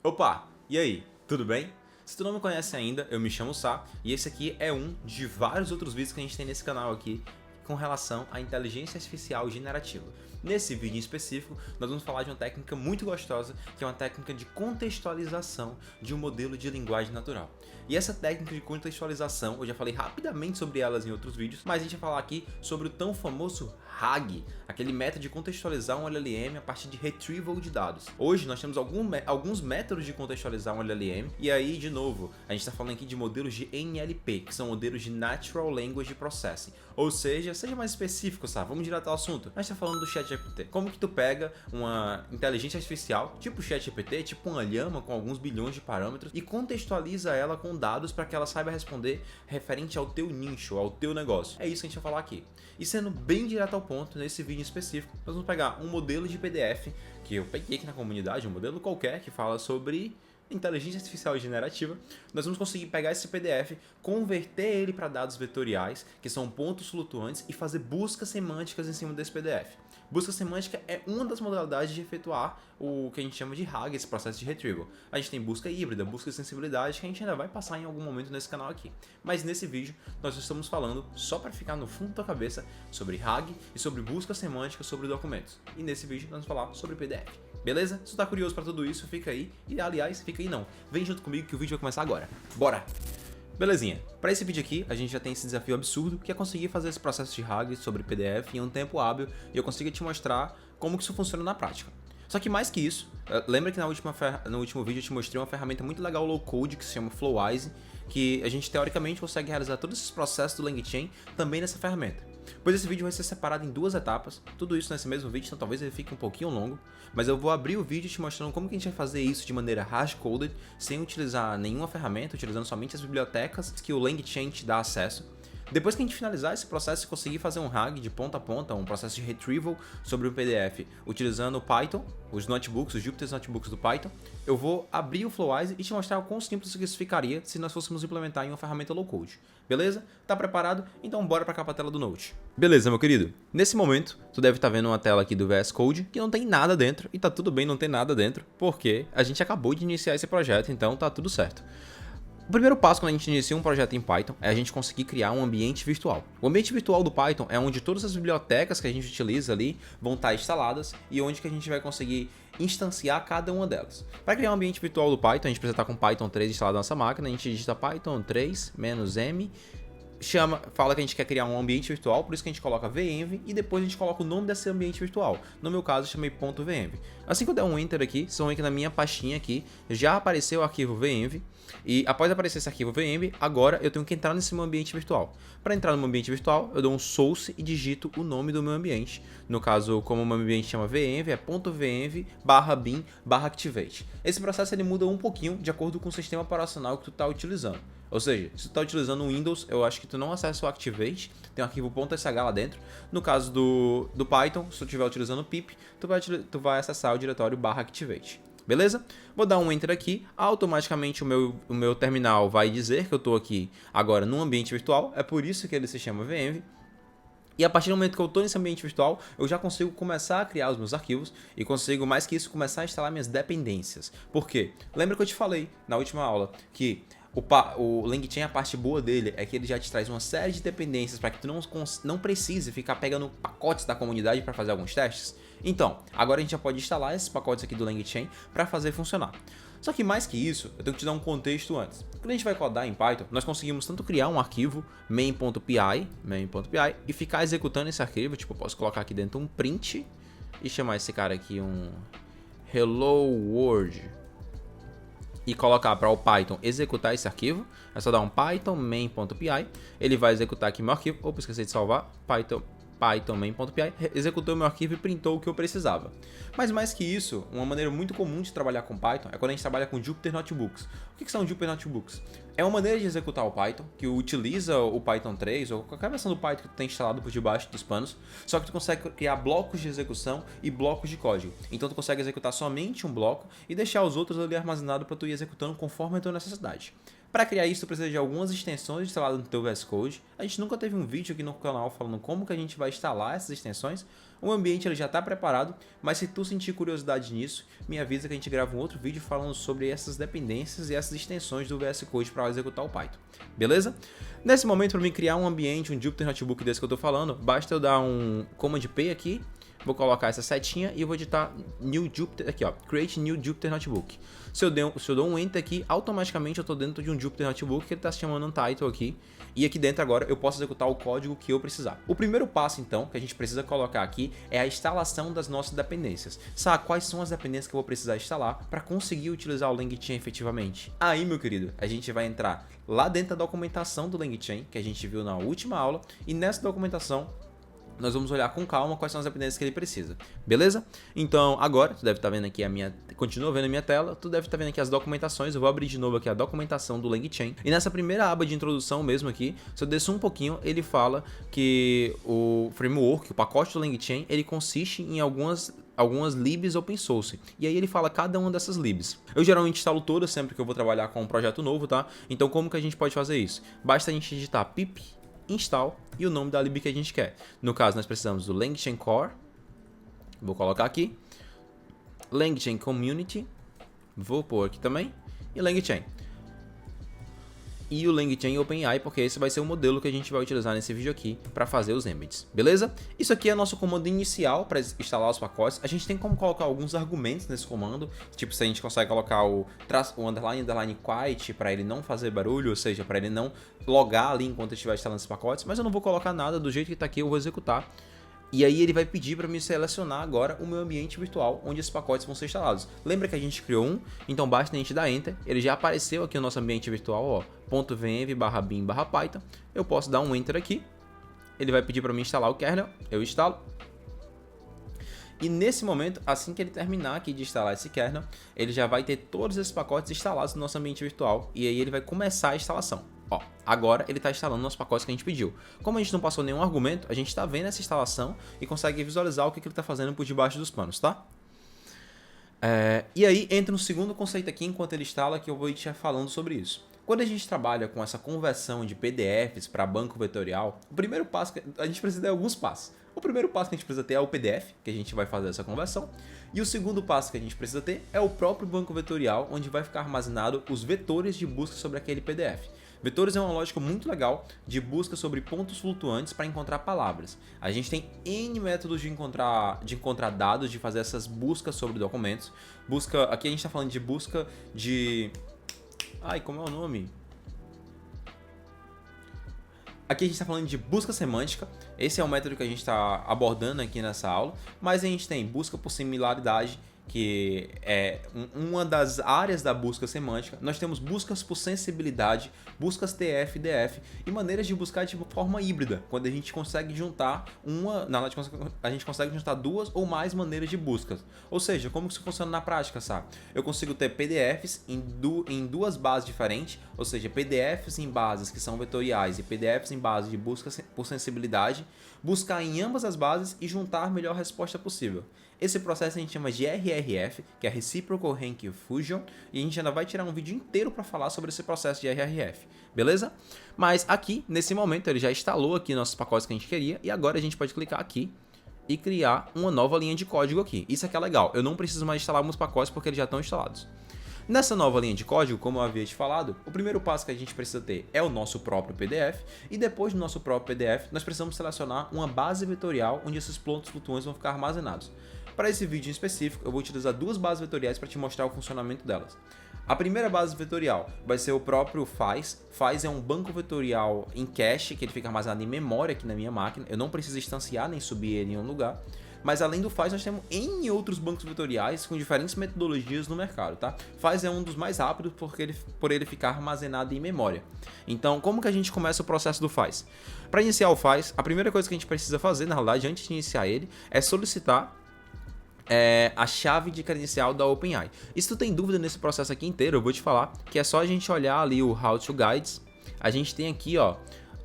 Opa, e aí, tudo bem? Se tu não me conhece ainda, eu me chamo Sá e esse aqui é um de vários outros vídeos que a gente tem nesse canal aqui com relação à inteligência artificial generativa. Nesse vídeo em específico, nós vamos falar de uma técnica muito gostosa, que é uma técnica de contextualização de um modelo de linguagem natural. E essa técnica de contextualização, eu já falei rapidamente sobre elas em outros vídeos, mas a gente vai falar aqui sobre o tão famoso RAG, aquele método de contextualizar um LLM a partir de retrieval de dados. Hoje nós temos alguns métodos de contextualizar um LLM, e aí, de novo, a gente está falando aqui de modelos de NLP, que são modelos de Natural Language Processing. Ou seja mais específico, sabe? Vamos direto ao assunto. A gente está falando do ChatGPT. Como que tu pega uma inteligência artificial, tipo o ChatGPT, tipo uma llama com alguns bilhões de parâmetros, e contextualiza ela com dados para que ela saiba responder referente ao teu nicho, ao teu negócio. É isso que a gente vai falar aqui. E sendo bem direto ao ponto, nesse vídeo específico, nós vamos pegar um modelo de PDF, que eu peguei aqui na comunidade, um modelo qualquer, que fala sobre inteligência artificial generativa. Nós vamos conseguir pegar esse PDF, converter ele para dados vetoriais, que são pontos flutuantes, e fazer buscas semânticas em cima desse PDF. Busca semântica é uma das modalidades de efetuar o que a gente chama de RAG, esse processo de retrieval. A gente tem busca híbrida, busca de sensibilidade, que a gente ainda vai passar em algum momento nesse canal aqui. Mas nesse vídeo, nós estamos falando, só para ficar no fundo da cabeça, sobre RAG e sobre busca semântica sobre documentos. E nesse vídeo, nós vamos falar sobre PDF. Beleza? Se tu tá curioso para tudo isso, fica aí. E aliás, fica aí não. Vem junto comigo que o vídeo vai começar agora. Bora! Belezinha, para esse vídeo aqui, a gente já tem esse desafio absurdo, que é conseguir fazer esse processo de RAG sobre PDF em um tempo hábil, e eu consigo te mostrar como que isso funciona na prática. Só que mais que isso, lembra que no último vídeo eu te mostrei uma ferramenta muito legal low code que se chama Flowise, que a gente teoricamente consegue realizar todos esses processos do LangChain também nessa ferramenta. Pois esse vídeo vai ser separado em duas etapas, tudo isso nesse mesmo vídeo, então talvez ele fique um pouquinho longo, mas eu vou abrir o vídeo te mostrando como que a gente vai fazer isso de maneira hard-coded, sem utilizar nenhuma ferramenta, utilizando somente as bibliotecas que o LangChain te dá acesso. Depois que a gente finalizar esse processo e conseguir fazer um RAG de ponta a ponta, um processo de retrieval sobre um PDF, utilizando o Python, os notebooks, os Jupyter Notebooks do Python, eu vou abrir o Flowise e te mostrar o quão simples isso ficaria se nós fôssemos implementar em uma ferramenta low code. Beleza? Tá preparado? Então bora pra cá pra tela do Note. Beleza, meu querido? Nesse momento, tu deve estar vendo uma tela aqui do VS Code que não tem nada dentro, e tá tudo bem não ter nada dentro, porque a gente acabou de iniciar esse projeto, então tá tudo certo. O primeiro passo quando a gente inicia um projeto em Python é a gente conseguir criar um ambiente virtual. O ambiente virtual do Python é onde todas as bibliotecas que a gente utiliza ali vão estar instaladas e onde que a gente vai conseguir instanciar cada uma delas. Para criar um ambiente virtual do Python, a gente precisa estar com Python 3 instalado na nossa máquina, a gente digita Python 3 -m, fala que a gente quer criar um ambiente virtual, por isso que a gente coloca venv e depois a gente coloca o nome desse ambiente virtual. No meu caso, eu chamei .venv. Assim que eu der um enter aqui, vocês vão ver que na minha pastinha aqui já apareceu o arquivo venv. E após aparecer esse arquivo venv, agora eu tenho que entrar nesse meu ambiente virtual. Para entrar no meu ambiente virtual, eu dou um source e digito o nome do meu ambiente. No caso, como o meu ambiente chama venv, é .venv/bin/activate. Esse processo ele muda um pouquinho de acordo com o sistema operacional que tu está utilizando. Ou seja, se tu está utilizando o Windows, eu acho que tu não acessa o Activate, tem um arquivo .sh lá dentro. No caso do Python, se tu estiver utilizando o pip, tu vai acessar o diretório /activate. Beleza? Vou dar um enter aqui, automaticamente o meu terminal vai dizer que eu estou aqui agora num ambiente virtual, é por isso que ele se chama venv. E a partir do momento que eu estou nesse ambiente virtual, eu já consigo começar a criar os meus arquivos e consigo, mais que isso, começar a instalar minhas dependências. Por quê? Lembra que eu te falei na última aula que o LangChain, a parte boa dele é que ele já te traz uma série de dependências para que tu não precise ficar pegando pacotes da comunidade para fazer alguns testes? Então, agora a gente já pode instalar esses pacotes aqui do LangChain para fazer funcionar. Só que mais que isso, eu tenho que te dar um contexto antes. Quando a gente vai codar em Python, nós conseguimos tanto criar um arquivo main.py e ficar executando esse arquivo, tipo, eu posso colocar aqui dentro um print e chamar esse cara aqui um hello world e colocar para o Python executar esse arquivo. É só dar um python main.py, ele vai executar aqui meu arquivo. Opa, esqueci de salvar. Python main.py, executou meu arquivo e printou o que eu precisava. Mas mais que isso, uma maneira muito comum de trabalhar com Python é quando a gente trabalha com Jupyter Notebooks. O que são Jupyter Notebooks? É uma maneira de executar o Python, que utiliza o Python 3 ou qualquer versão do Python que tu tem instalado por debaixo dos panos, só que tu consegue criar blocos de execução e blocos de código. Então tu consegue executar somente um bloco e deixar os outros ali armazenados para tu ir executando conforme a tua necessidade. Para criar isso, tu precisa de algumas extensões instaladas no teu VS Code. A gente nunca teve um vídeo aqui no canal falando como que a gente vai instalar essas extensões. O ambiente ele já está preparado, mas se tu sentir curiosidade nisso, me avisa que a gente grava um outro vídeo falando sobre essas dependências e essas extensões do VS Code para executar o Python, beleza? Nesse momento, para mim criar um ambiente, um Jupyter Notebook desse que eu estou falando, basta eu dar um Command P aqui, vou colocar essa setinha e eu vou digitar New Jupyter, aqui ó, Create New Jupyter Notebook. Se eu dou um Enter aqui, automaticamente eu estou dentro de um Jupyter Notebook que ele está se chamando um title aqui. E aqui dentro agora eu posso executar o código que eu precisar. O primeiro passo então, que a gente precisa colocar aqui, é a instalação das nossas dependências. Sabe quais são as dependências que eu vou precisar instalar para conseguir utilizar o LangChain efetivamente? Aí, meu querido, a gente vai entrar lá dentro da documentação do LangChain, que a gente viu na última aula, e nessa documentação nós vamos olhar com calma quais são as dependências que ele precisa, beleza? Então, agora, tu deve estar vendo aqui continua vendo a minha tela, tu deve estar vendo aqui as documentações, eu vou abrir de novo aqui a documentação do LangChain, e nessa primeira aba de introdução mesmo aqui, se eu desço um pouquinho, ele fala que o framework, o pacote do LangChain, ele consiste em algumas libs open source. E aí ele fala cada uma dessas libs. Eu geralmente instalo todas sempre que eu vou trabalhar com um projeto novo, tá? Então como que a gente pode fazer isso? Basta a gente digitar pip install e o nome da lib que a gente quer. No caso, nós precisamos do LangChain Core, vou colocar aqui, LangChain Community, vou pôr aqui também, e LangChain. E o LangChain OpenAI, porque esse vai ser o modelo que a gente vai utilizar nesse vídeo aqui para fazer os embeds, beleza? Isso aqui é nosso comando inicial para instalar os pacotes. A gente tem como colocar alguns argumentos nesse comando, tipo se a gente consegue colocar o underline quiet para ele não fazer barulho, ou seja, para ele não logar ali enquanto eu estiver instalando esses pacotes, mas eu não vou colocar nada, do jeito que está aqui eu vou executar. E aí ele vai pedir para me selecionar agora o meu ambiente virtual onde esses pacotes vão ser instalados. Lembra que a gente criou um? Então basta a gente dar Enter, ele já apareceu aqui no nosso ambiente virtual, ó, .venv/bin/python. Eu posso dar um Enter aqui, ele vai pedir para mim instalar o kernel, eu instalo. E nesse momento, assim que ele terminar aqui de instalar esse kernel, ele já vai ter todos esses pacotes instalados no nosso ambiente virtual e aí ele vai começar a instalação. Ó, agora ele está instalando nossos pacotes que a gente pediu. Como a gente não passou nenhum argumento, a gente está vendo essa instalação e consegue visualizar o que ele está fazendo por debaixo dos panos, tá? E aí entra um segundo conceito aqui enquanto ele instala que eu vou te falando sobre isso. Quando a gente trabalha com essa conversão de PDFs para banco vetorial, o primeiro passo, a gente precisa ter alguns passos. O primeiro passo que a gente precisa ter é o PDF, que a gente vai fazer essa conversão. E o segundo passo que a gente precisa ter é o próprio banco vetorial, onde vai ficar armazenado os vetores de busca sobre aquele PDF. Vetores é uma lógica muito legal de busca sobre pontos flutuantes para encontrar palavras. A gente tem N métodos de encontrar dados, de fazer essas buscas sobre documentos. Aqui a gente está falando de busca de... como é o nome? Aqui a gente está falando de busca semântica, esse é o método que a gente está abordando aqui nessa aula, mas a gente tem busca por similaridade, que é uma das áreas da busca semântica. Nós temos buscas por sensibilidade, buscas TF, DF e maneiras de buscar de forma híbrida, quando a gente consegue juntar a gente consegue juntar duas ou mais maneiras de busca. Ou seja, como isso funciona na prática, sabe? Eu consigo ter PDFs em duas bases diferentes, ou seja, PDFs em bases que são vetoriais e PDFs em base de busca por sensibilidade, buscar em ambas as bases e juntar a melhor resposta possível. Esse processo a gente chama de RRF, que é Reciprocal Rank Fusion, e a gente ainda vai tirar um vídeo inteiro para falar sobre esse processo de RRF, beleza? Mas aqui, nesse momento, ele já instalou aqui nossos pacotes que a gente queria, e agora a gente pode clicar aqui e criar uma nova linha de código aqui. Isso aqui é legal, eu não preciso mais instalar alguns pacotes porque eles já estão instalados. Nessa nova linha de código, como eu havia te falado, o primeiro passo que a gente precisa ter é o nosso próprio PDF, e depois do nosso próprio PDF, nós precisamos selecionar uma base vetorial onde esses pontos flutuantes vão ficar armazenados. Para esse vídeo em específico, eu vou utilizar duas bases vetoriais para te mostrar o funcionamento delas. A primeira base vetorial vai ser o próprio Faz. Faz é um banco vetorial em cache, que ele fica armazenado em memória aqui na minha máquina. Eu não preciso instanciar nem subir ele em um lugar. Mas além do Faz, nós temos N outros bancos vetoriais com diferentes metodologias no mercado, tá? Faz é um dos mais rápidos por ele ficar armazenado em memória. Então, como que a gente começa o processo do Faz? Para iniciar o Faz, a primeira coisa que a gente precisa fazer, na realidade, antes de iniciar ele, é solicitar a chave de credencial da OpenAI. E se tu tem dúvida nesse processo aqui inteiro, eu vou te falar que é só a gente olhar ali o How to Guides. A gente tem aqui, ó,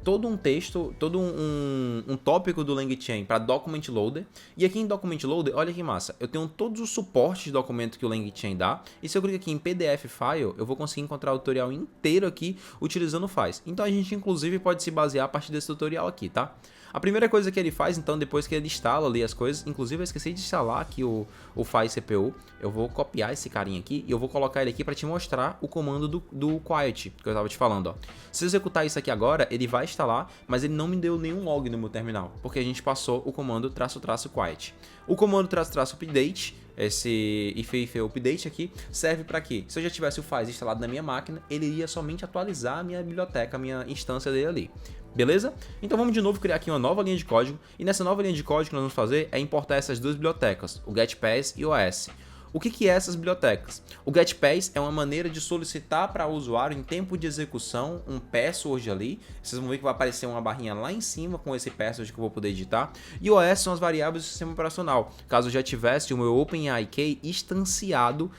todo um texto, todo um tópico do LangChain para Document Loader. E aqui em Document Loader, olha que massa, eu tenho todos os suportes de documento que o LangChain dá. E se eu clicar aqui em PDF File, eu vou conseguir encontrar o tutorial inteiro aqui utilizando o Faz. Então a gente inclusive pode se basear a partir desse tutorial aqui, tá? A primeira coisa que ele faz, então, depois que ele instala ali as coisas, inclusive eu esqueci de instalar aqui o Faz CPU, eu vou copiar esse carinha aqui e eu vou colocar ele aqui para te mostrar o comando do Quiet, que eu estava te falando, ó. Se eu executar isso aqui agora, ele vai instalar, mas ele não me deu nenhum log no meu terminal, porque a gente passou o comando --quiet. O comando --update, esse if update aqui, serve para quê? Se eu já tivesse o Faz instalado na minha máquina, ele iria somente atualizar a minha biblioteca, a minha instância dele ali. Beleza? Então vamos de novo criar aqui uma nova linha de código, e nessa nova linha de código que nós vamos fazer é importar essas duas bibliotecas, o GetPass e o OS. O que é essas bibliotecas? O GetPass é uma maneira de solicitar para o usuário em tempo de execução um password ali. Vocês vão ver que vai aparecer uma barrinha lá em cima com esse password que eu vou poder editar. E o OS são as variáveis do sistema operacional. Caso eu já tivesse o meu OpenAIK instanciado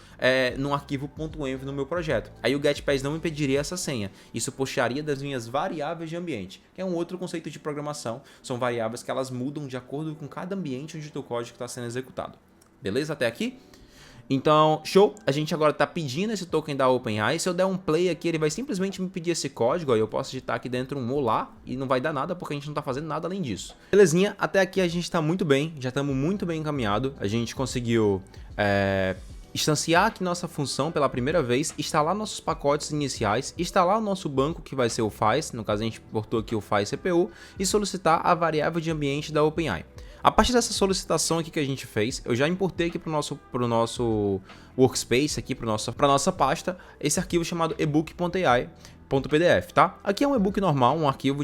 num arquivo .env no meu projeto. Aí o GetPass não me pediria essa senha. Isso puxaria das minhas variáveis de ambiente, que é um outro conceito de programação. São variáveis que elas mudam de acordo com cada ambiente onde o teu código está sendo executado. Beleza até aqui? Então, show, a gente agora está pedindo esse token da OpenAI. Se eu der um play aqui, ele vai simplesmente me pedir esse código, ó, eu posso digitar aqui dentro um olá e não vai dar nada porque a gente não está fazendo nada além disso. Belezinha, até aqui a gente está muito bem, já estamos muito bem encaminhado. A gente conseguiu instanciar aqui nossa função pela primeira vez, instalar nossos pacotes iniciais, instalar o nosso banco que vai ser o Faz, no caso a gente importou aqui o Faz CPU, e solicitar a variável de ambiente da OpenAI. A partir dessa solicitação aqui que a gente fez, eu já importei aqui para o nosso workspace, aqui para nossa pasta, esse arquivo chamado ebook.ai.pdf, tá? Aqui é um e-book normal, um arquivo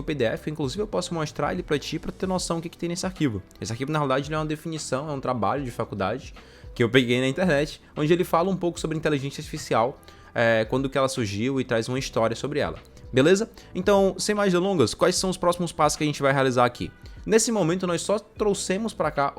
PDF, inclusive eu posso mostrar ele para ti para ter noção do que tem nesse arquivo. Esse arquivo na realidade ele é uma definição, é um trabalho de faculdade que eu peguei na internet, onde ele fala um pouco sobre inteligência artificial, quando que ela surgiu e traz uma história sobre ela. Beleza? Então, sem mais delongas, quais são os próximos passos que a gente vai realizar aqui? Nesse momento, nós só trouxemos para cá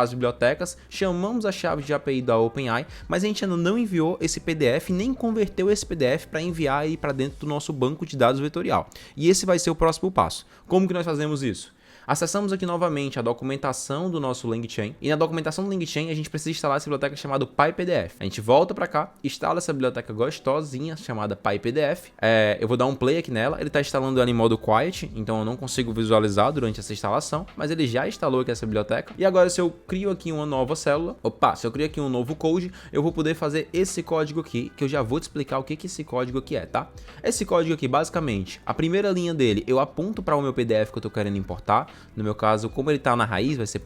as bibliotecas, chamamos a chave de API da OpenAI, mas a gente ainda não enviou esse PDF, nem converteu esse PDF para enviar aí para dentro do nosso banco de dados vetorial. E esse vai ser o próximo passo. Como que nós fazemos isso? Acessamos aqui novamente a documentação do nosso LangChain, e na documentação do LangChain a gente precisa instalar essa biblioteca chamada PyPDF. A gente volta para cá, instala essa biblioteca gostosinha chamada PyPDF. Eu vou dar um play aqui nela, ele está instalando ela em modo Quiet, então eu não consigo visualizar durante essa instalação, mas ele já instalou aqui essa biblioteca. E agora se eu crio aqui uma nova célula, se eu crio aqui um novo code, eu vou poder fazer esse código aqui, que eu já vou te explicar o que esse código aqui é, tá? Esse código aqui, basicamente, a primeira linha dele, eu aponto para o meu PDF que eu estou querendo importar. No meu caso, como ele está na raiz, vai ser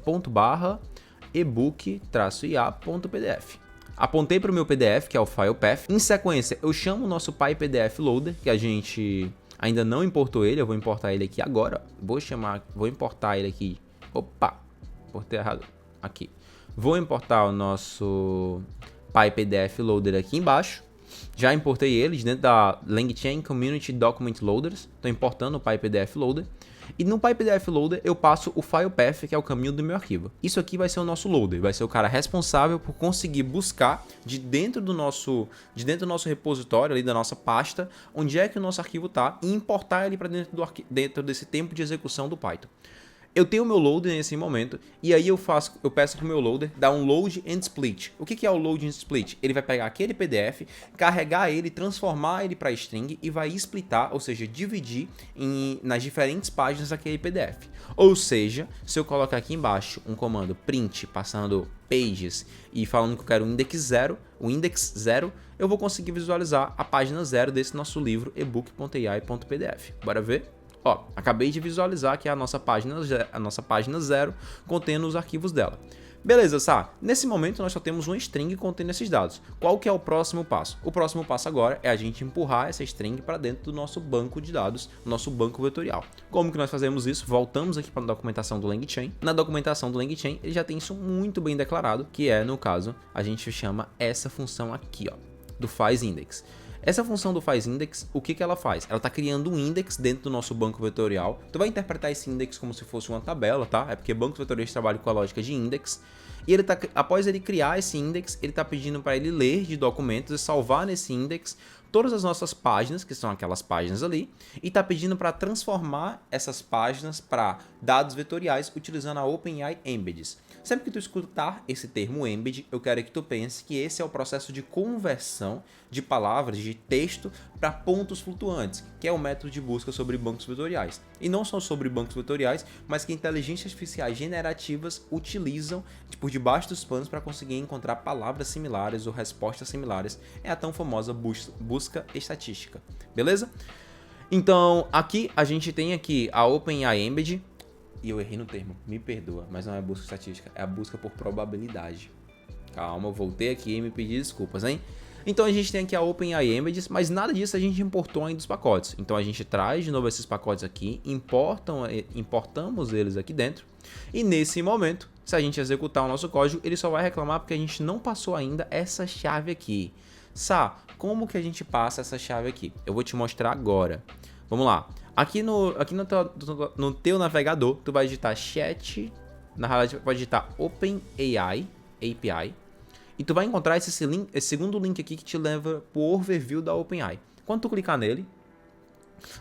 ebook-ia.pdf. Apontei para o meu PDF, que é o file path. Em sequência, eu chamo o nosso PyPDF Loader, que a gente ainda não importou ele. Eu vou importar ele aqui agora. Vou importar ele aqui. Opa, importei errado. Aqui. Vou importar o nosso PyPDF Loader aqui embaixo. Já importei ele de dentro da LangChain Community Document Loaders. Estou importando o PyPDF Loader. E no PyPDF Loader eu passo o file path, que é o caminho do meu arquivo. Isso aqui vai ser o nosso loader, vai ser o cara responsável por conseguir buscar de dentro do nosso repositório, ali da nossa pasta, onde é que o nosso arquivo está, e importar ele para dentro desse tempo de execução do Python. Eu tenho o meu loader nesse momento, e aí eu peço para o meu loader dar um load and split. O que é o load and split? Ele vai pegar aquele PDF, carregar ele, transformar ele para string e vai splitar, ou seja, dividir nas diferentes páginas daquele PDF. Ou seja, se eu colocar aqui embaixo um comando print passando pages e falando que eu quero o index 0, eu vou conseguir visualizar a página 0 desse nosso livro ebook.ai.pdf. Bora ver? Ó, acabei de visualizar aqui a nossa página 0 contendo os arquivos dela. Beleza, Sá? Nesse momento nós só temos uma string contendo esses dados. Qual que é o próximo passo? O próximo passo agora é a gente empurrar essa string para dentro do nosso banco de dados, nosso banco vetorial. Como que nós fazemos isso? Voltamos aqui para a documentação do LangChain. Na documentação do LangChain ele já tem isso muito bem declarado, que é, no caso, a gente chama essa função aqui, ó, do FizeIndex. Essa função do fazIndex, o que ela faz? Ela está criando um index dentro do nosso banco vetorial. Tu vai interpretar esse index como se fosse uma tabela, tá? É porque bancos vetoriais trabalham com a lógica de index. E ele tá, após ele criar esse index, ele está pedindo para ele ler de documentos e salvar nesse index todas as nossas páginas, que são aquelas páginas ali, e está pedindo para transformar essas páginas para dados vetoriais utilizando a OpenAI Embeddings. Sempre que tu escutar esse termo embed, eu quero que tu pense que esse é o processo de conversão de palavras, de texto, para pontos flutuantes, que é o método de busca sobre bancos vetoriais. E não só sobre bancos vetoriais, mas que inteligências artificiais generativas utilizam por debaixo dos panos para conseguir encontrar palavras similares ou respostas similares. É a tão famosa busca estatística, beleza? Então, aqui a gente tem aqui a OpenAI Embedding. E eu errei no termo, me perdoa, mas não é busca estatística, é a busca por probabilidade. Calma, eu voltei aqui e me pedi desculpas, hein? Então a gente tem aqui a OpenAI Embeddings, mas nada disso a gente importou ainda dos pacotes. Então a gente traz de novo esses pacotes aqui, importamos eles aqui dentro. E nesse momento, se a gente executar o nosso código, ele só vai reclamar porque a gente não passou ainda essa chave aqui. Sá, como que a gente passa essa chave aqui? Eu vou te mostrar agora. Vamos lá. Aqui no teu navegador, tu vai digitar chat, na realidade vai digitar OpenAI API, e tu vai encontrar esse segundo link aqui que te leva para o overview da OpenAI. Quando tu clicar nele,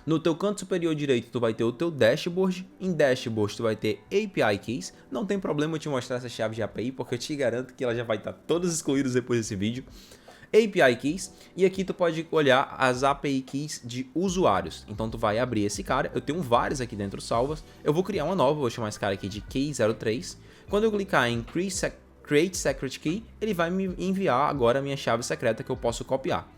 no teu canto superior direito tu vai ter o teu dashboard, em dashboard tu vai ter API Keys, não tem problema eu te mostrar essa chave de API, porque eu te garanto que ela já vai estar todas excluídas depois desse vídeo. API Keys, e aqui tu pode olhar as API Keys de usuários. Então tu vai abrir esse cara, eu tenho vários aqui dentro salvas, eu vou criar uma nova, vou chamar esse cara aqui de Key03. Quando eu clicar em Create Secret Key, ele vai me enviar agora a minha chave secreta que eu posso copiar.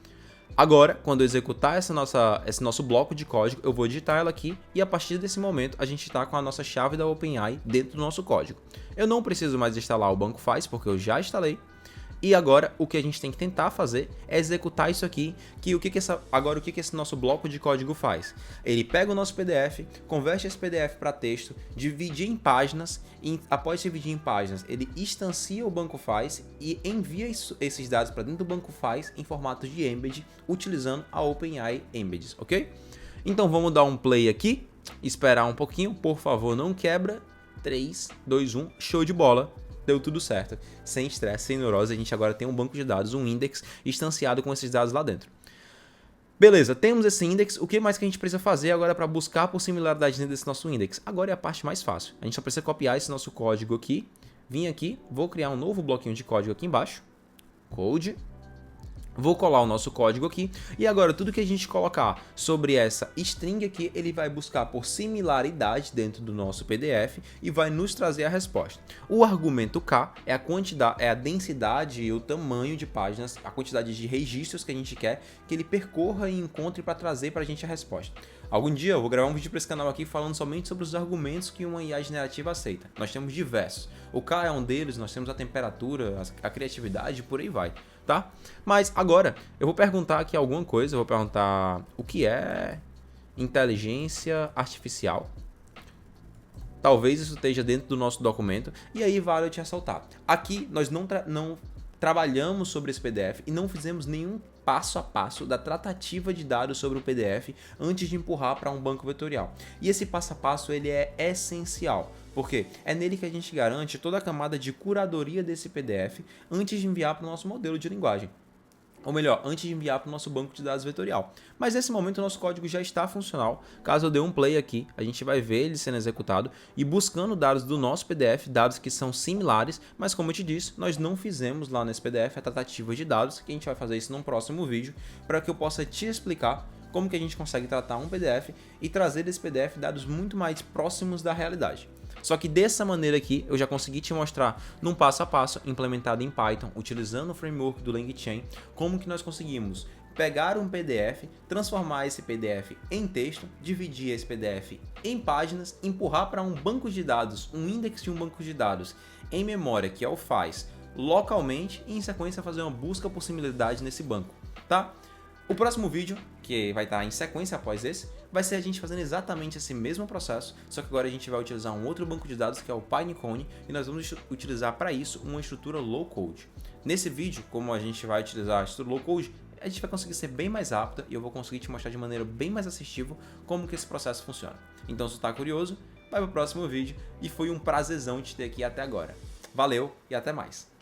Agora, quando eu executar esse nosso bloco de código, eu vou digitar ela aqui e a partir desse momento a gente está com a nossa chave da OpenAI dentro do nosso código. Eu não preciso mais instalar o banco faz porque eu já instalei. E agora o que a gente tem que tentar fazer é executar isso aqui, que o que esse nosso bloco de código faz? Ele pega o nosso PDF, converte esse PDF para texto, divide em páginas, e após dividir em páginas, ele instancia o banco faz e envia esses dados para dentro do banco faz em formato de embed, utilizando a OpenAI Embeddings, ok? Então vamos dar um play aqui, esperar um pouquinho, por favor não quebra, 3, 2, 1, show de bola! Deu tudo certo, sem estresse, sem neurose, a gente agora tem um banco de dados, um index instanciado com esses dados lá dentro. Beleza, temos esse index, o que mais que a gente precisa fazer agora para buscar por similaridade dentro desse nosso index? Agora é a parte mais fácil, a gente só precisa copiar esse nosso código aqui, vim aqui, vou criar um novo bloquinho de código aqui embaixo, code, vou colar o nosso código aqui e agora tudo que a gente colocar sobre essa string aqui, ele vai buscar por similaridade dentro do nosso PDF e vai nos trazer a resposta. O argumento K é a quantidade, é a densidade e o tamanho de páginas, a quantidade de registros que a gente quer que ele percorra e encontre para trazer para a gente a resposta. Algum dia eu vou gravar um vídeo para esse canal aqui falando somente sobre os argumentos que uma IA generativa aceita. Nós temos diversos. O K é um deles, nós temos a temperatura, a criatividade e por aí vai, tá? Mas agora eu vou perguntar aqui alguma coisa, eu vou perguntar o que é inteligência artificial. Talvez isso esteja dentro do nosso documento e aí vale eu te ressaltar. Aqui nós não trabalhamos sobre esse PDF e não fizemos nenhum passo a passo da tratativa de dados sobre o PDF antes de empurrar para um banco vetorial. E esse passo a passo ele é essencial, porque é nele que a gente garante toda a camada de curadoria desse PDF antes de enviar para o nosso modelo de linguagem. Ou melhor, antes de enviar para o nosso banco de dados vetorial. Mas nesse momento o nosso código já está funcional. Caso eu dê um play aqui, a gente vai ver ele sendo executado e buscando dados do nosso PDF, dados que são similares, mas como eu te disse, nós não fizemos lá nesse PDF a tratativa de dados, que a gente vai fazer isso num próximo vídeo, para que eu possa te explicar como que a gente consegue tratar um PDF e trazer desse PDF dados muito mais próximos da realidade. Só que dessa maneira aqui, eu já consegui te mostrar num passo a passo implementado em Python, utilizando o framework do LangChain, como que nós conseguimos pegar um PDF, transformar esse PDF em texto, dividir esse PDF em páginas, empurrar para um banco de dados, um index de um banco de dados em memória, que é o faz, localmente e em sequência fazer uma busca por similaridade nesse banco, tá? O próximo vídeo, que vai estar em sequência após esse, vai ser a gente fazendo exatamente esse mesmo processo, só que agora a gente vai utilizar um outro banco de dados que é o Pinecone e nós vamos utilizar para isso uma estrutura low code. Nesse vídeo, como a gente vai utilizar a estrutura low code, a gente vai conseguir ser bem mais rápido e eu vou conseguir te mostrar de maneira bem mais assistível como que esse processo funciona. Então, se tu tá curioso, vai pro próximo vídeo e foi um prazerzão te ter aqui até agora. Valeu e até mais!